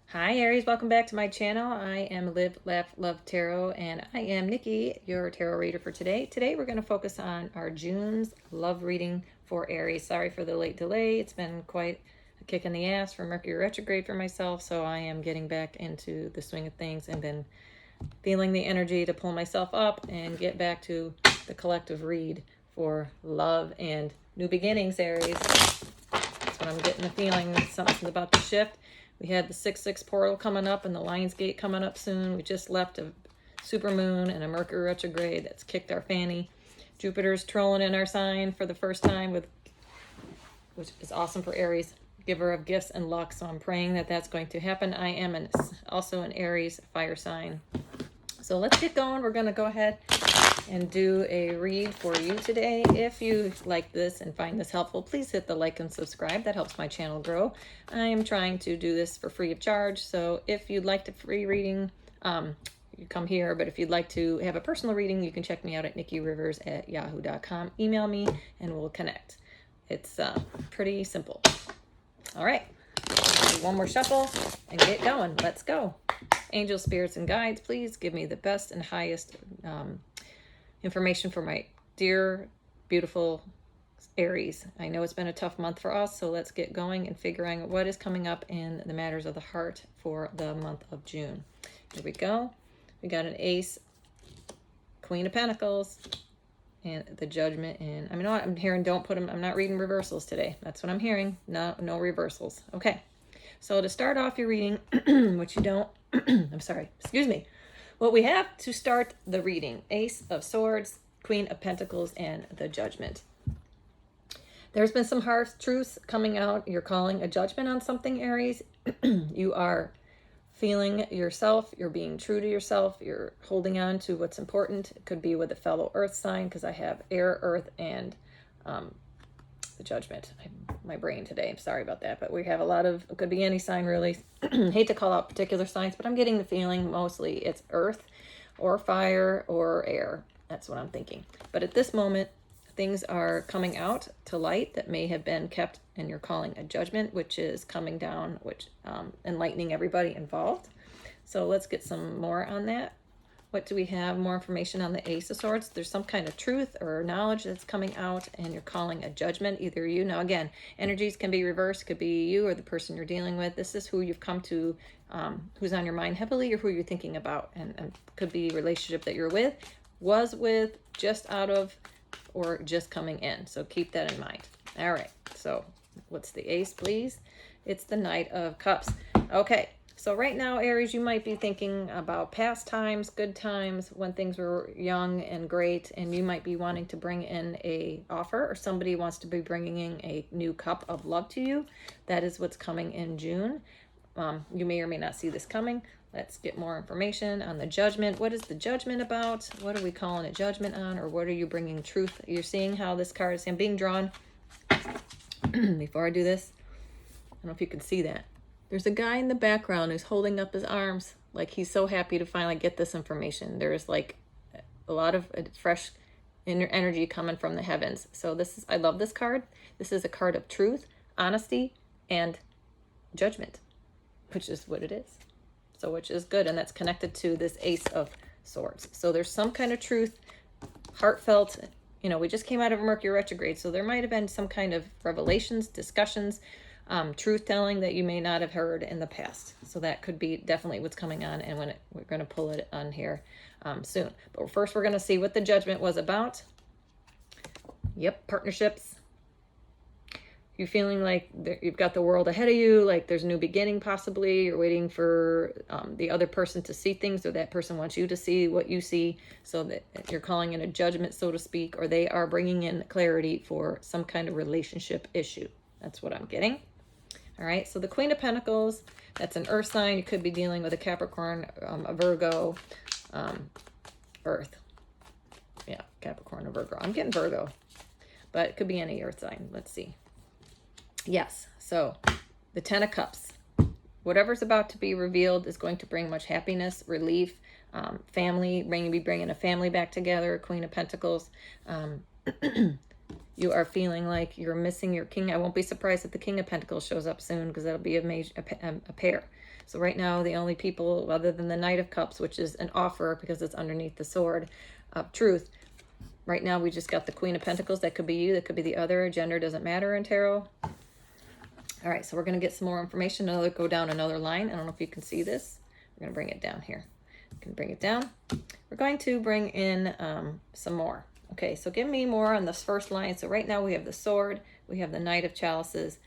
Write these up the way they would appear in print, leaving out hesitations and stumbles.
Hi Aries, welcome back to my channel. I am Live, Laugh, Love Tarot, and I am Nikki, your tarot reader for today. Today we're going to focus on our June's love reading for Aries. Sorry for the late delay. It's been quite a kick in the ass for Mercury retrograde for myself, so I am getting back into the swing of things and then feeling the energy to pull myself up and get back to the collective read for love and new beginnings, Aries. That's what I'm getting the feeling. Something's about to shift. We had the 6/6 portal coming up and the Lion's Gate coming up soon. We just left a super moon and a Mercury retrograde that's kicked our fanny. Jupiter's trolling in our sign for the first time, which is awesome for Aries, giver of gifts and luck. So I'm praying that that's going to happen. I am also an Aries fire sign. So let's get going. We're going to go ahead and do a read for you today. If you like this and find this helpful, please hit the like and subscribe. That helps my channel grow. I am trying to do this for free of charge. So if you'd like a free reading, you come here. But if you'd like to have a personal reading, you can check me out at nikkirivers@yahoo.com. Email me and we'll connect. It's pretty simple. All right. Do one more shuffle and get going. Let's go. Angel, spirits, and guides, please give me the best and highest information for my dear, beautiful Aries. I know it's been a tough month for us, so let's get going and figuring what is coming up in the matters of the heart for the month of June. Here we go. We got an Ace, Queen of Pentacles, and the Judgment. And I mean, what I'm hearing, don't put them, I'm not reading reversals today. That's what I'm hearing. No reversals. Okay. So to start off your reading, which you don't, I'm sorry, excuse me. What we have to start the reading, Ace of Swords, Queen of Pentacles, and the Judgment. There's been some harsh truths coming out. You're calling a judgment on something, Aries. You are feeling yourself. You're being true to yourself. You're holding on to what's important. It could be with a fellow earth sign because I have air, earth, and the Judgment. My brain today, I'm sorry about that, but we have a lot of, it could be any sign really. Hate to call out particular signs, but I'm getting the feeling mostly it's earth or fire or air. That's what I'm thinking. But at this moment, things are coming out to light that may have been kept, and you're calling a judgment, which is coming down, which enlightening everybody involved. So let's get some more on that. What do we have? More information on the Ace of Swords. There's some kind of truth or knowledge that's coming out and you're calling a judgment, either you. Now again, energies can be reversed. Could be you or the person you're dealing with. This is who you've come to, who's on your mind heavily, or who you're thinking about. And could be a relationship that you're with, was with, just out of, or just coming in. So keep that in mind. All right. So what's the Ace, please? It's the Knight of Cups. Okay. So right now, Aries, you might be thinking about past times, good times, when things were young and great, and you might be wanting to bring in a offer, or somebody wants to be bringing in a new cup of love to you. That is what's coming in June. You may or may not see this coming. Let's get more information on the Judgment. What is the Judgment about? What are we calling a judgment on, or what are you bringing truth? You're seeing how this card is being drawn. Before I do this, I don't know if you can see that. There's a guy in the background who's holding up his arms like he's so happy to finally get this information. There's like a lot of fresh inner energy coming from the heavens. So this is, I love this card. This is a card of truth, honesty, and judgment, which is what it is. So which is good, and that's connected to this Ace of Swords. So there's some kind of truth, heartfelt. You know, we just came out of Mercury retrograde, so there might have been some kind of revelations, discussions, truth telling that you may not have heard in the past. So that could be definitely what's coming on, and we're going to pull it on here soon. But first we're going to see what the Judgment was about. Yep, partnerships. You're feeling like you've got the world ahead of you, like there's a new beginning possibly. You're waiting for the other person to see things, or that person wants you to see what you see, so that you're calling in a judgment, so to speak, or they are bringing in clarity for some kind of relationship issue. That's what I'm getting. All right, so the Queen of Pentacles, that's an earth sign. You could be dealing with a Capricorn, a Virgo, earth. Yeah, Capricorn or Virgo. I'm getting Virgo, but it could be any earth sign. Let's see. Yes, so the Ten of Cups. Whatever's about to be revealed is going to bring much happiness, relief, family, maybe bringing a family back together, Queen of Pentacles. you are feeling like you're missing your king. I won't be surprised if the King of Pentacles shows up soon, because that'll be a pair. So right now, the only people other than the Knight of Cups, which is an offer because it's underneath the sword of truth, right now we just got the Queen of Pentacles. That could be you, that could be the other. Gender doesn't matter in tarot. All right, so we're going to get some more information. Go down another line. I don't know if you can see this. We're going to bring it down here. You can bring it down. We're going to bring in some more. Okay, so give me more on this first line. So right now we have the sword, we have the Knight of Chalices.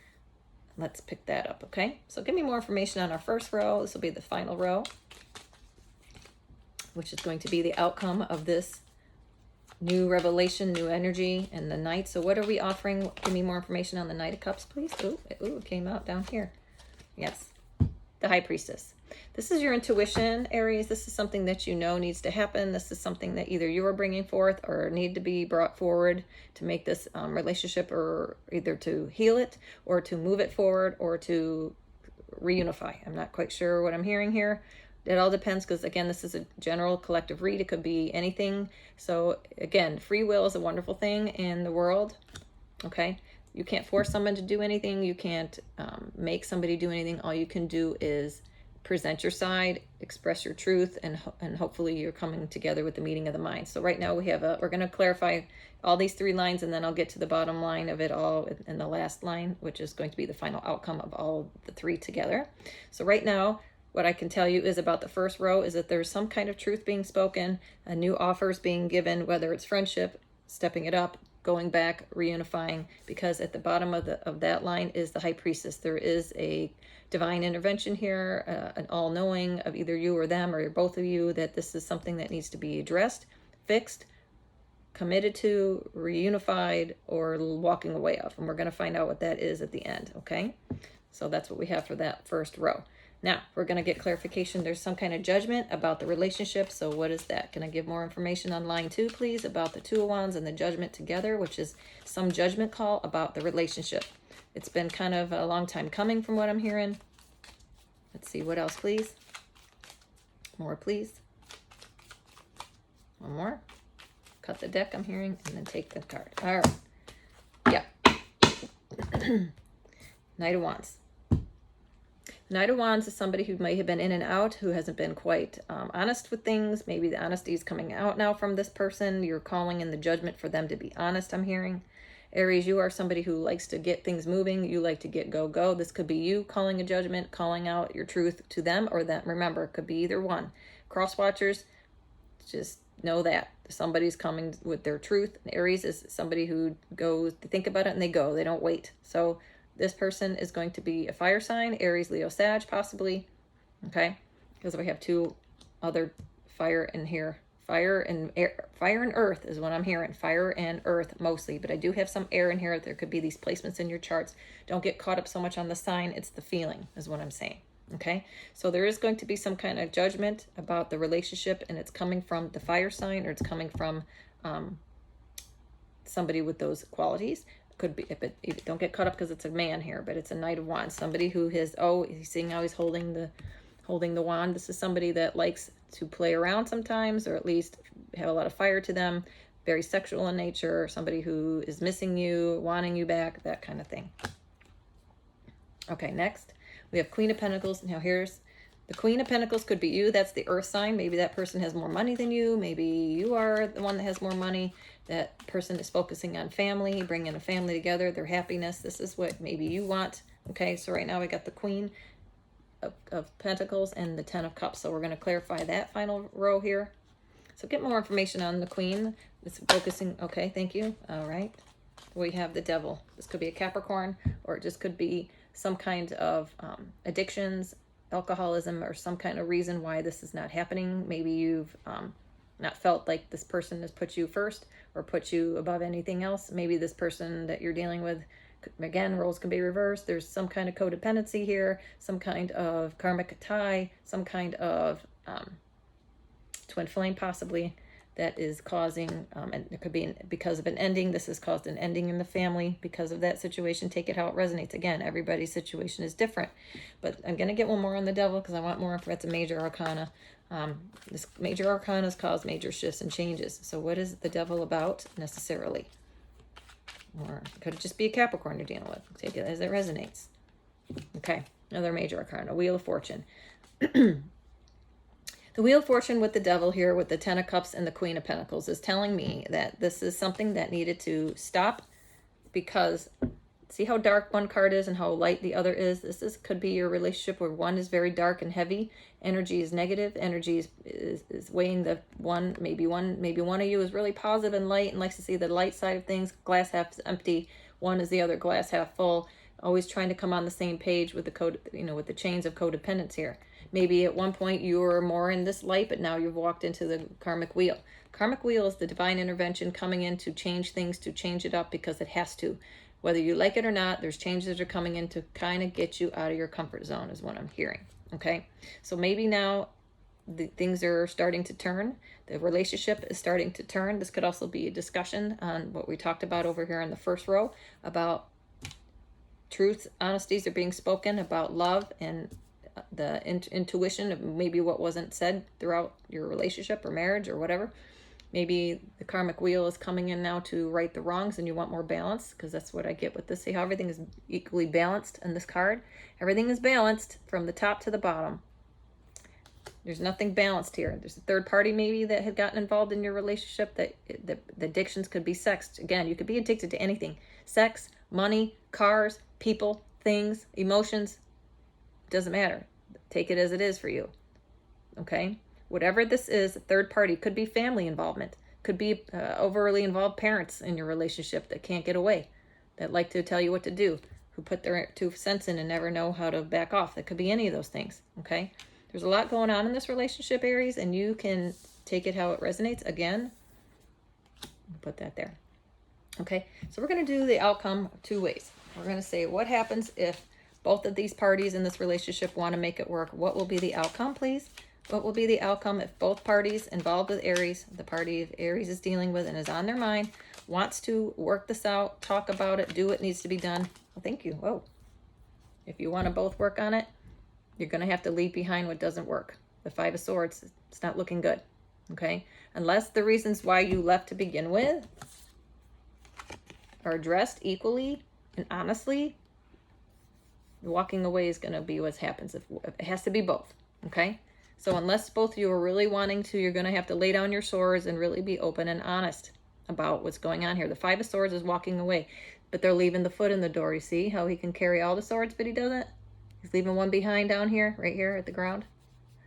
Let's pick that up, okay? So give me more information on our first row. This will be the final row, which is going to be the outcome of this new revelation, new energy, and the Knight. So what are we offering? Give me more information on the Knight of Cups, please. Ooh, it came out down here. Yes, the High Priestess. This is your intuition, Aries. This is something that you know needs to happen. This is something that either you are bringing forth or need to be brought forward to make this relationship, or either to heal it or to move it forward or to reunify. I'm not quite sure what I'm hearing here. It all depends, because again, this is a general collective read. It could be anything. So again, free will is a wonderful thing in the world. Okay. You can't force someone to do anything. You can't make somebody do anything. All you can do is present your side, express your truth, and hopefully you're coming together with the meeting of the mind. So right now we have we're going to clarify all these three lines, and then I'll get to the bottom line of it all in the last line, which is going to be the final outcome of all the three together. So right now, what I can tell you is about the first row is that there's some kind of truth being spoken, a new offers being given, whether it's friendship, stepping it up, going back, reunifying, because at the bottom of that line is the High Priestess. There is a divine intervention here, an all-knowing of either you or them or both of you, that this is something that needs to be addressed, fixed, committed to, reunified, or walking away of. And we're going to find out what that is at the end, okay? So that's what we have for that first row. Now, we're going to get clarification. There's some kind of judgment about the relationship. So what is that? Can I give more information on line 2, please, about the Two of Wands and the judgment together, which is some judgment call about the relationship. It's been kind of a long time coming from what I'm hearing. Let's see. What else, please? More, please. One more. Cut the deck, I'm hearing, and then take the card. All right. Yeah. Knight of Wands. Knight of Wands is somebody who may have been in and out, who hasn't been quite honest with things. Maybe the honesty is coming out now from this person. You're calling in the judgment for them to be honest, I'm hearing. Aries, you are somebody who likes to get things moving. You like to get go. This could be you calling a judgment, calling out your truth to them or them. Remember, it could be either one. Cross watchers, just know that somebody's coming with their truth. And Aries is somebody who goes to think about it and they go. They don't wait. So this person is going to be a fire sign, Aries, Leo, Sag, possibly. Okay, because we have two other fire in here. Fire and air, fire and earth is what I'm hearing. Fire and earth mostly, but I do have some air in here. There could be these placements in your charts. Don't get caught up so much on the sign. It's the feeling is what I'm saying. Okay, so there is going to be some kind of judgment about the relationship, and it's coming from the fire sign, or it's coming from somebody with those qualities. Could be, if it, don't get caught up because it's a man here, but it's a Knight of Wands. Somebody who has, he's seeing how he's holding the wand. This is somebody that likes to play around sometimes, or at least have a lot of fire to them, very sexual in nature, somebody who is missing you, wanting you back, that kind of thing. Okay, next we have Queen of Pentacles. Now here's the Queen of Pentacles. Could be you. That's the earth sign. Maybe that person has more money than you. Maybe you are the one that has more money. That person is focusing on family, bringing a family together, their happiness. This is what maybe you want. Okay, so right now we got the Queen of Pentacles and the Ten of Cups. So we're going to clarify that final row here. So get more information on the Queen. It's focusing. Okay, thank you. All right. We have the Devil. This could be a Capricorn, or it just could be some kind of addictions, alcoholism, or some kind of reason why this is not happening. Maybe you've not felt like this person has put you first or put you above anything else. Maybe this person that you're dealing with, again, roles can be reversed. There's some kind of codependency here, some kind of karmic tie, some kind of twin flame possibly that is causing, and it could be because of an ending. This has caused an ending in the family because of that situation. Take it how it resonates. Again, everybody's situation is different, but I'm going to get one more on the Devil because I want more. That's a major arcana. This major arcana has caused major shifts and changes. So what is the Devil about necessarily? Or it could just be a Capricorn you're dealing with. Take it as it resonates. Okay, another major arcana, Wheel of Fortune. The Wheel of Fortune with the Devil here, with the Ten of Cups and the Queen of Pentacles, is telling me that this is something that needed to stop, because see how dark one card is and how light the other is? Could be your relationship where one is very dark and heavy. Energy is negative. Energy is weighing the one. Maybe one of you is really positive and light and likes to see the light side of things. Glass half empty. One is the other glass half full. Always trying to come on the same page with the code, with the chains of codependence here. Maybe at one point you were more in this light, but now you've walked into the karmic wheel. Karmic wheel is the divine intervention coming in to change things, to change it up because it has to. Whether you like it or not, there's changes that are coming in to kind of get you out of your comfort zone is what I'm hearing. Okay, so maybe now things are starting to turn. The relationship is starting to turn. This could also be a discussion on what we talked about over here in the first row about truth, honesties are being spoken about love and the intuition of maybe what wasn't said throughout your relationship or marriage or whatever. Maybe the karmic wheel is coming in now to right the wrongs and you want more balance, because that's what I get with this. See how everything is equally balanced in this card? Everything is balanced from the top to the bottom. There's nothing balanced here. There's a third party maybe that had gotten involved in your relationship. That the addictions could be sex. Again, you could be addicted to anything. Sex, money, cars, people, things, emotions. Doesn't matter. Take it as it is for you. Okay? Whatever this is, a third party. Could be family involvement. Could be overly involved parents in your relationship that can't get away. That like to tell you what to do. Who put their 2 cents in and never know how to back off. That could be any of those things. Okay? There's a lot going on in this relationship, Aries, and you can take it how it resonates. Again, put that there. Okay, so we're going to do the outcome 2 ways. We're going to say what happens if both of these parties in this relationship want to make it work. What will be the outcome, please? What will be the outcome if both parties involved with Aries, the party Aries is dealing with and is on their mind, wants to work this out, talk about it, do what needs to be done? Well, thank you. Whoa. If you want to both work on it, you're going to have to leave behind what doesn't work. The 5 of Swords, it's not looking good. Okay? Unless the reasons why you left to begin with are addressed equally and honestly, walking away is going to be what happens. If it has to be both. Okay? So unless both of you are really wanting to, you're going to have to lay down your swords and really be open and honest about what's going on here. The 5 of Swords is walking away, but they're leaving the foot in the door. You see how he can carry all the swords, but he doesn't? He's leaving one behind down here, right here at the ground.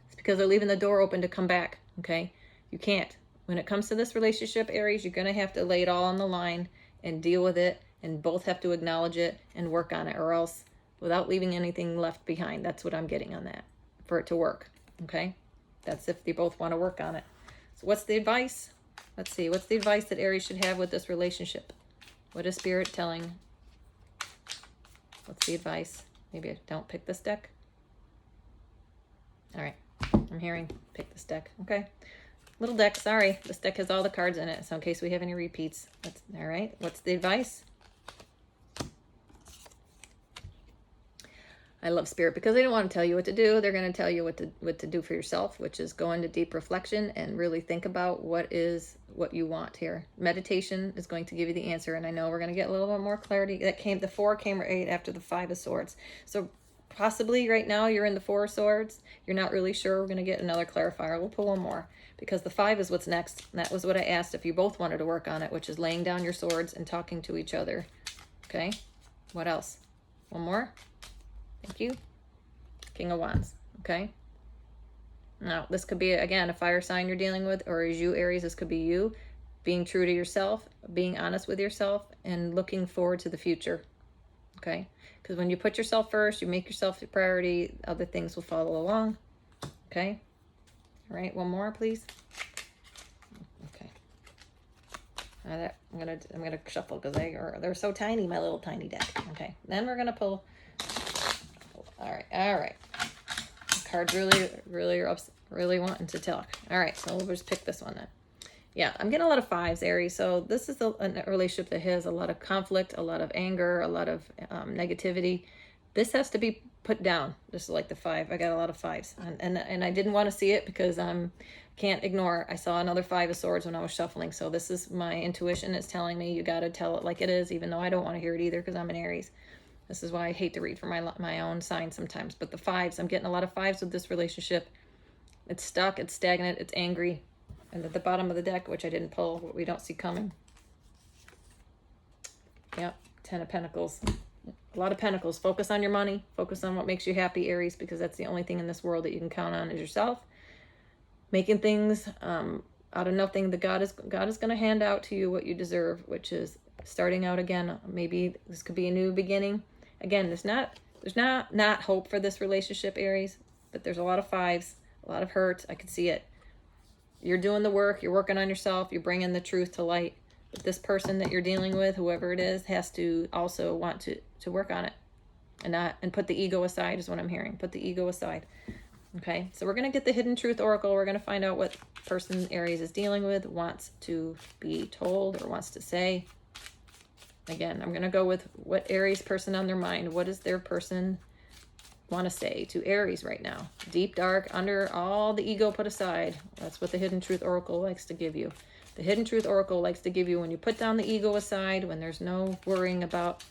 It's because they're leaving the door open to come back, okay? You can't. When it comes to this relationship, Aries, you're going to have to lay it all on the line and deal with it, and both have to acknowledge it and work on it, or else without leaving anything left behind. That's what I'm getting on that, for it to work, okay? That's if they both want to work on it. So what's the advice? Let's see. What's the advice that Aries should have with this relationship? What is Spirit telling? What's the advice? Maybe I don't pick this deck. All right. I'm hearing pick this deck. Okay. Little deck. Sorry. This deck has all the cards in it. So in case we have any repeats. That's all right. What's the advice? I love Spirit because they don't want to tell you what to do. They're going to tell you what to do for yourself, which is go into deep reflection and really think about what you want here. Meditation is going to give you the answer, and I know we're going to get a little bit more clarity. The 4 came right after the 5 of Swords. So possibly right now you're in the 4 of Swords. You're not really sure. We're going to get another clarifier. We'll pull one more because the 5 is what's next. And that was what I asked if you both wanted to work on it, which is laying down your swords and talking to each other. Okay. What else? One more. Thank you. King of Wands. Okay. Now, this could be, again, a fire sign you're dealing with, or as you, Aries, this could be you being true to yourself, being honest with yourself, and looking forward to the future. Okay. Because when you put yourself first, you make yourself the priority, other things will follow along. Okay. All right. One more, please. Okay. I'm gonna shuffle because they're so tiny, my little tiny deck. Okay. Then we're gonna pull. All right. The card's really wanting to talk. All right, so we'll just pick this one then. Yeah, I'm getting a lot of 5s, Aries. So this is a relationship that has a lot of conflict, a lot of anger, a lot of negativity. This has to be put down. This is like the 5. I got a lot of 5s, and I didn't want to see it because can't ignore. I saw another 5 of Swords when I was shuffling. So this is my intuition is telling me you got to tell it like it is, even though I don't want to hear it either because I'm an Aries. This is why I hate to read for my own sign sometimes. But the 5s, I'm getting a lot of 5s with this relationship. It's stuck, it's stagnant, it's angry. And at the bottom of the deck, which I didn't pull, what we don't see coming. Yep, 10 of Pentacles. A lot of Pentacles. Focus on your money. Focus on what makes you happy, Aries, because that's the only thing in this world that you can count on is yourself. Making things out of nothing. God is going to hand out to you what you deserve, which is starting out again. Maybe this could be a new beginning. Again, there's not hope for this relationship, Aries, but there's a lot of 5s, a lot of hurt. I can see it. You're doing the work. You're working on yourself. You're bringing the truth to light. But this person that you're dealing with, whoever it is, has to also want to work on it and put the ego aside is what I'm hearing. Put the ego aside. Okay, so we're going to get the Hidden Truth Oracle. We're going to find out what person Aries is dealing with, wants to be told or wants to say. Again, I'm going to go with what Aries person on their mind. What does their person want to say to Aries right now? Deep, dark, under, all the ego put aside. That's what the Hidden Truth Oracle likes to give you. The Hidden Truth Oracle likes to give you when you put down the ego aside, when there's no worrying about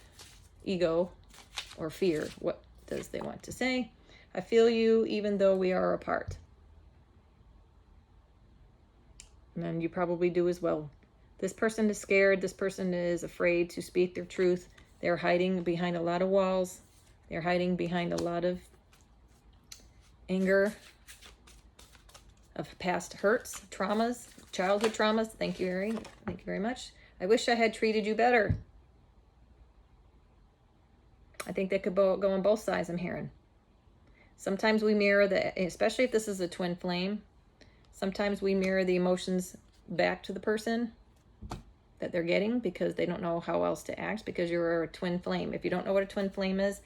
ego or fear. What does they want to say? I feel you even though we are apart. And you probably do as well. This person is scared. This person is afraid to speak their truth. They're hiding behind a lot of walls. They're hiding behind a lot of anger, of past hurts, traumas, childhood traumas. Thank you, Aries. Thank you very much. I wish I had treated you better. I think that could go on both sides, I'm hearing. Sometimes we mirror especially if this is a twin flame, sometimes we mirror the emotions back to the person that they're getting because they don't know how else to act because you're a twin flame. If you don't know what a twin flame is,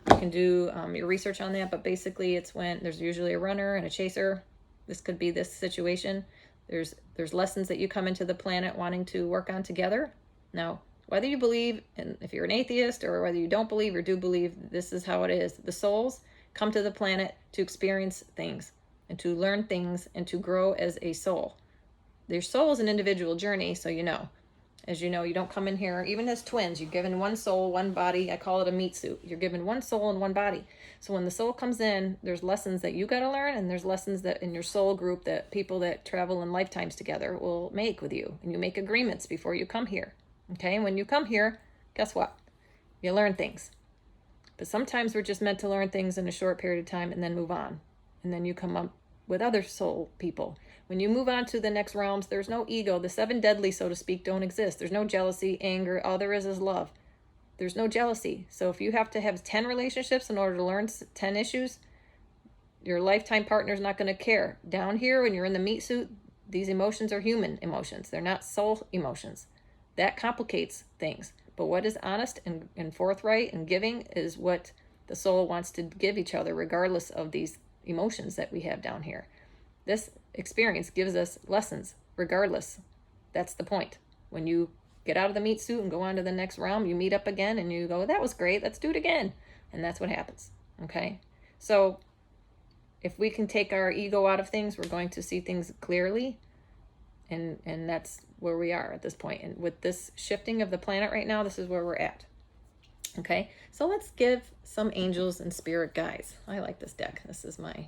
you can do your research on that. But basically it's when there's usually a runner and a chaser. This could be this situation. There's lessons that you come into the planet wanting to work on together. Now, whether you believe, and if you're an atheist or whether you don't believe or do believe, this is how it is. The souls come to the planet to experience things and to learn things and to grow as a soul. Their soul is an individual journey, so you know. As you know, you don't come in here, even as twins, you're given one soul, one body. I call it a meat suit. You're given one soul and one body. So when the soul comes in, there's lessons that you got to learn, and there's lessons that in your soul group that people that travel in lifetimes together will make with you. And you make agreements before you come here. Okay, and when you come here, guess what? You learn things. But sometimes we're just meant to learn things in a short period of time and then move on. And then you come up with other soul people. When you move on to the next realms, there's no ego. The 7 deadly, so to speak, don't exist. There's no jealousy, anger. All there is love. There's no jealousy. So if you have to have 10 relationships in order to learn 10 issues, your lifetime partner is not going to care. Down here, when you're in the meat suit, these emotions are human emotions. They're not soul emotions. That complicates things. But what is honest and forthright and giving is what the soul wants to give each other, regardless of these emotions that we have down here. This experience gives us lessons, regardless. That's the point. When you get out of the meat suit and go on to the next realm, you meet up again and you go, that was great, let's do it again. And that's what happens, okay? So if we can take our ego out of things, we're going to see things clearly. And that's where we are at this point. And with this shifting of the planet right now, this is where we're at. Okay, so let's give some angels and spirit guides. I like this deck. This is my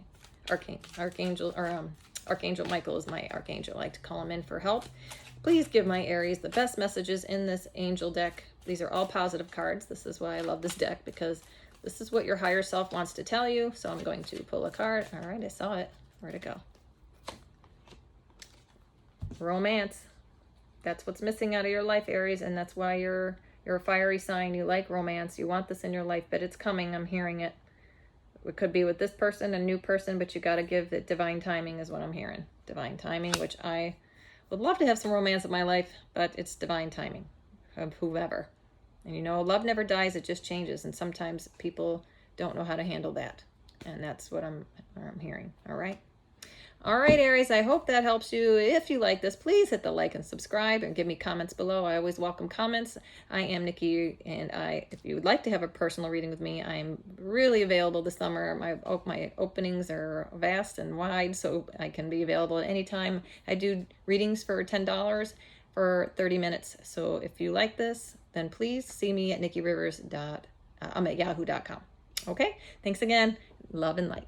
Archangel Michael is my archangel. I like to call him in for help. Please give my Aries the best messages in this angel deck. These are all positive cards. This is why I love this deck, because this is what your higher self wants to tell you. So I'm going to pull a card. All right, I saw it. Where'd it go? Romance. That's what's missing out of your life, Aries, and that's why you're a fiery sign. You like romance. You want this in your life, but it's coming. I'm hearing it. It could be with this person, a new person, but you got to give it divine timing is what I'm hearing. Divine timing, which I would love to have some romance in my life, but it's divine timing of whoever. And you know, love never dies. It just changes. And sometimes people don't know how to handle that. And that's what I'm hearing. All right. All right, Aries, I hope that helps you. If you like this, please hit the like and subscribe and give me comments below. I always welcome comments. I am Nikki, and if you would like to have a personal reading with me, I'm really available this summer. My openings are vast and wide, so I can be available at any time. I do readings for $10 for 30 minutes. So if you like this, then please see me at nikkirivers.yahoo.com. Okay, thanks again. Love and light.